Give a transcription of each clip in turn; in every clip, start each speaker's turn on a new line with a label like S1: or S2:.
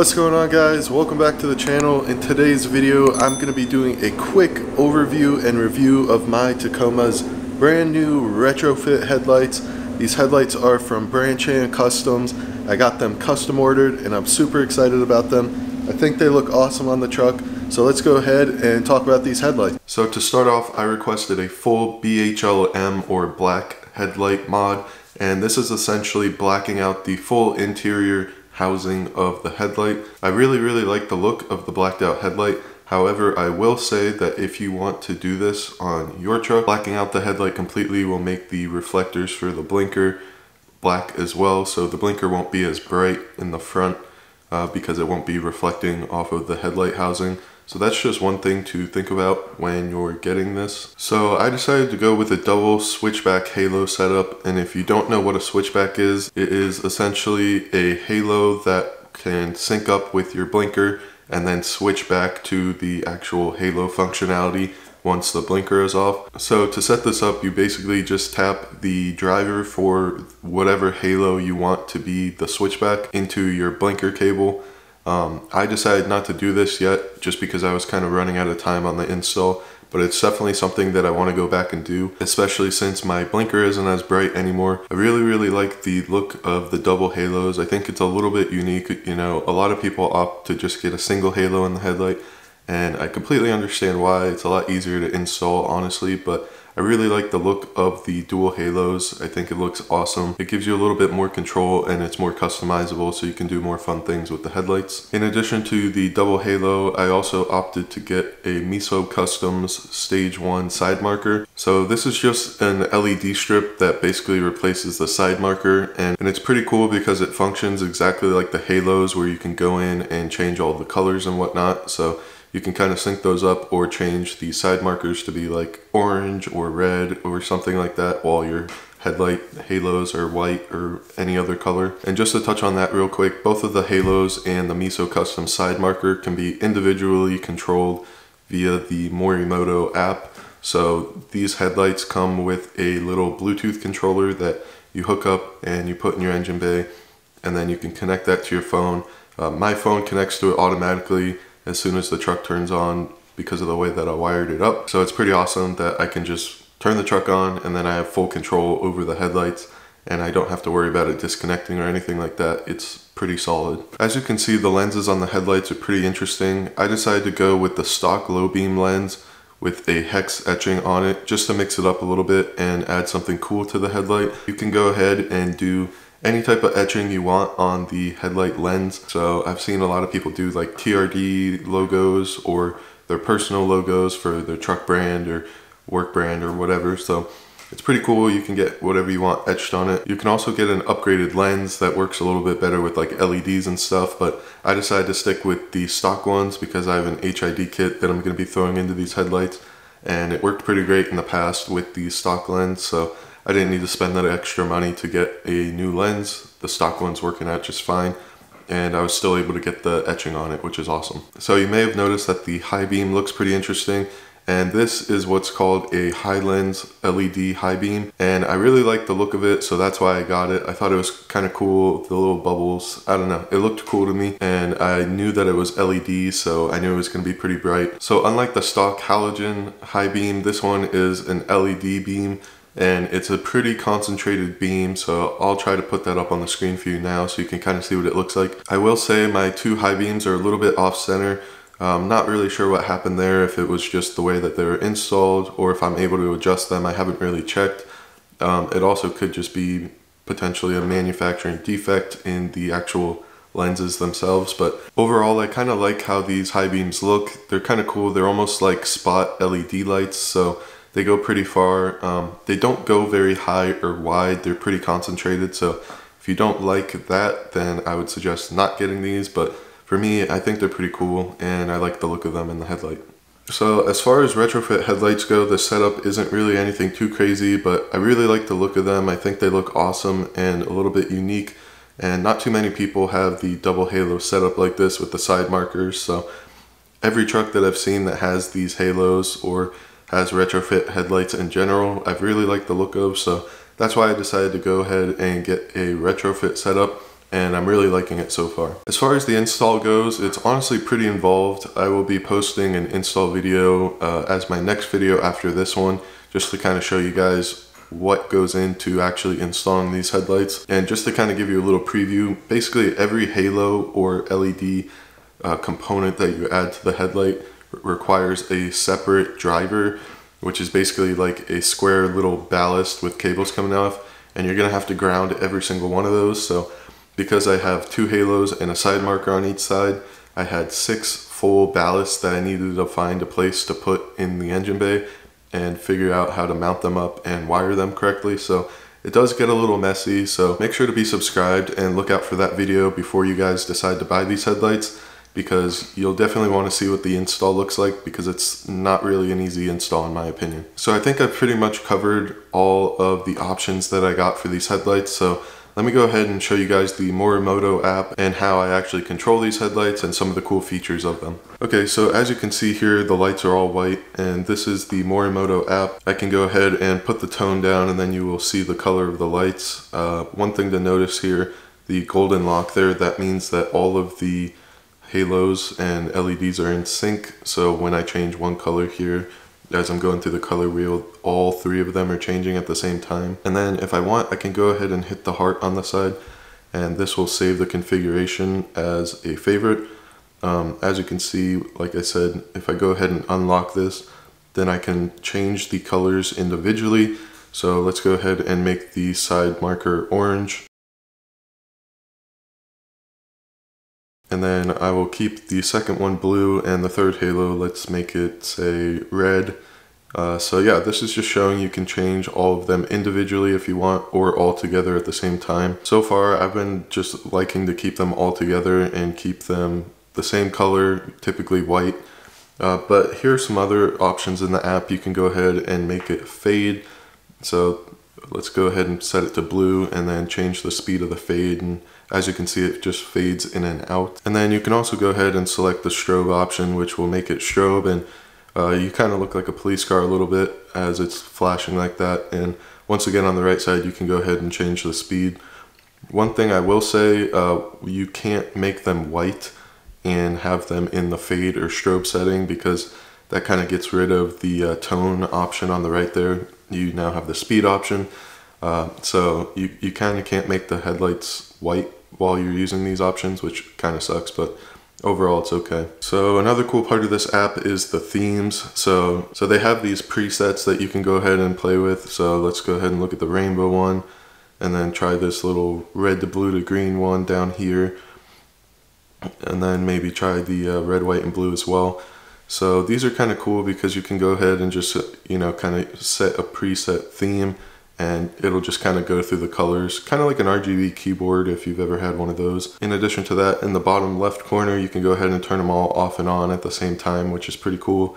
S1: What's going on, guys? Welcome back to the channel. In today's video I'm going to be doing a quick overview and review of my Tacoma's brand new retrofit headlights. These headlights are from Branchan Customs. I got them custom ordered and I'm super excited about them. I think they look awesome on the truck, so let's go ahead and talk about these headlights. So to start off, I requested a full BHLM or black headlight mod, and this is essentially blacking out the full interior housing of the headlight. I really like the look of the blacked out headlight. However, I will say that if you want to do this on your truck, blacking out the headlight completely will make the reflectors for the blinker black as well, so the blinker won't be as bright in the front because it won't be reflecting off of the headlight housing. So that's just one thing to think about when you're getting this. So I decided to go with a double switchback halo setup, and if you don't know what a switchback is, it is essentially a halo that can sync up with your blinker and then switch back to the actual halo functionality once the blinker is off. So to set this up, you basically just tap the driver for whatever halo you want to be the switchback into your blinker cable. I decided not to do this yet just because I was kind of running out of time on the install, but it's definitely something that I want to go back and do, especially since my blinker isn't as bright anymore. I really like the look of the double halos. I think it's a little bit unique. You know, a lot of people opt to just get a single halo in the headlight, and I completely understand why. It's a lot easier to install, honestly, but I really like the look of the dual halos. I think it looks awesome. It gives you a little bit more control and it's more customizable, so you can do more fun things with the headlights. In addition to the double halo, I also opted to get a Toyota Customs Stage 1 side marker. So this is just an LED strip that basically replaces the side marker, and it's pretty cool because it functions exactly like the halos, where you can go in and change all the colors and whatnot. So you can kind of sync those up or change the side markers to be like orange or red or something like that, while your headlight halos are white or any other color. And just to touch on that real quick, both of the halos and the Toyota Custom side marker can be individually controlled via the Morimoto app. So these headlights come with a little Bluetooth controller that you hook up and you put in your engine bay, and then you can connect that to your phone. My phone connects to it automatically as soon as the truck turns on because of the way that I wired it up. So it's pretty awesome that I can just turn the truck on and then I have full control over the headlights, and I don't have to worry about it disconnecting or anything like that. It's pretty solid. As you can see, the lenses on the headlights are pretty interesting. I decided to go with the stock low beam lens with a hex etching on it just to mix it up a little bit and add something cool to the headlight. You can go ahead and do any type of etching you want on the headlight lens. So I've seen a lot of people do like TRD logos or their personal logos for their truck brand or work brand or whatever. So it's pretty cool. You can get whatever you want etched on it. You can also get an upgraded lens that works a little bit better with like LEDs and stuff, but I decided to stick with the stock ones because I have an HID kit that I'm going to be throwing into these headlights, and it worked pretty great in the past with the stock lens, so I didn't need to spend that extra money to get a new lens. The stock one's working out just fine, and I was still able to get the etching on it, which is awesome. So you may have noticed that the high beam looks pretty interesting, and this is what's called a high lens LED high beam, and I really like the look of it, so that's why I got it. I thought it was kind of cool, the little bubbles. I don't know, it looked cool to me, and I knew that it was LED, so I knew it was going to be pretty bright. So unlike the stock halogen high beam, this one is an LED beam, and it's a pretty concentrated beam, so I'll try to put that up on the screen for you now so you can kind of see what it looks like. I will say my two high beams are a little bit off center. I'm not really sure what happened there, if it was just the way that they were installed or if I'm able to adjust them. I haven't really checked. It also could just be potentially a manufacturing defect in the actual lenses themselves, but overall I kind of like how these high beams look. They're kind of cool. They're almost like spot LED lights, so they go pretty far. They don't go very high or wide. They're pretty concentrated, so if you don't like that, then I would suggest not getting these, but for me, I think they're pretty cool, and I like the look of them in the headlight. So as far as retrofit headlights go, the setup isn't really anything too crazy, but I really like the look of them. I think they look awesome and a little bit unique, and not too many people have the double halo setup like this with the side markers. So every truck that I've seen that has these halos or has retrofit headlights in general, I've really liked the look of, so that's why I decided to go ahead and get a retrofit setup and I'm really liking it so far. As far as the install goes, it's honestly pretty involved. I will be posting an install video as my next video after this one, just to kind of show you guys what goes into actually installing these headlights. And just to kind of give you a little preview, basically every halo or LED component that you add to the headlight requires a separate driver, which is basically like a square little ballast with cables coming off, and you're gonna have to ground every single one of those. So because I have 2 halos and a side marker on each side, I had 6 full ballasts that I needed to find a place to put in the engine bay and figure out how to mount them up and wire them correctly. So it does get a little messy, so make sure to be subscribed and look out for that video before you guys decide to buy these headlights, because you'll definitely want to see what the install looks like, because it's not really an easy install in my opinion. So I think I've pretty much covered all of the options that I got for these headlights, so let me go ahead and show you guys the Morimoto app and how I actually control these headlights and some of the cool features of them. Okay, so as you can see here, the lights are all white, and this is the Morimoto app. I can go ahead and put the tone down, and then you will see the color of the lights. One thing to notice here, the golden lock there, that means that all of the halos and LEDs are in sync. So when I change one color here, as I'm going through the color wheel, all 3 of them are changing at the same time. And then if I want, I can go ahead and hit the heart on the side, and this will save the configuration as a favorite. As you can see, like I said, if I go ahead and unlock this, then I can change the colors individually. So let's go ahead and make the side marker orange. And then I will keep the second one blue, and the third halo, let's make it say red. So yeah, this is just showing you can change all of them individually if you want, or all together at the same time. So far, I've been just liking to keep them all together and keep them the same color, typically white. But here's some other options in the app. You can go ahead and make it fade. So let's go ahead and set it to blue, and then change the speed of the fade, and as you can see, it just fades in and out. And then you can also go ahead and select the strobe option, which will make it strobe, and you kind of look like a police car a little bit as it's flashing like that. And once again, on the right side, you can go ahead and change the speed. One thing I will say, you can't make them white and have them in the fade or strobe setting, because that kind of gets rid of the tone option on the right there. You now have the speed option. So you kind of can't make the headlights white while you're using these options, which kind of sucks, but overall it's okay. So another cool part of this app is the themes. So they have these presets that you can go ahead and play with. So let's go ahead and look at the rainbow one, and then try this little red to blue to green one down here, and then maybe try the red, white, and blue as well. So these are kind of cool because you can go ahead and just, you know, kind of set a preset theme, and it'll just kind of go through the colors, kind of like an RGB keyboard if you've ever had one of those. In addition to that, in the bottom left corner, you can go ahead and turn them all off and on at the same time, which is pretty cool.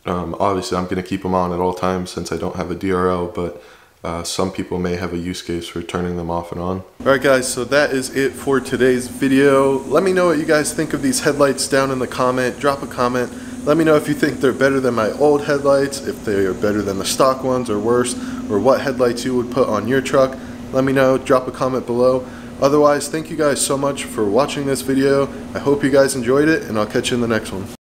S1: Obviously, I'm going to keep them on at all times since I don't have a DRL, but some people may have a use case for turning them off and on. Alright guys, so that is it for today's video. Let me know what you guys think of these headlights down in the comment. Drop a comment. Let me know if you think they're better than my old headlights, if they are better than the stock ones or worse, or what headlights you would put on your truck. Let me know. Drop a comment below. Otherwise, thank you guys so much for watching this video. I hope you guys enjoyed it, and I'll catch you in the next one.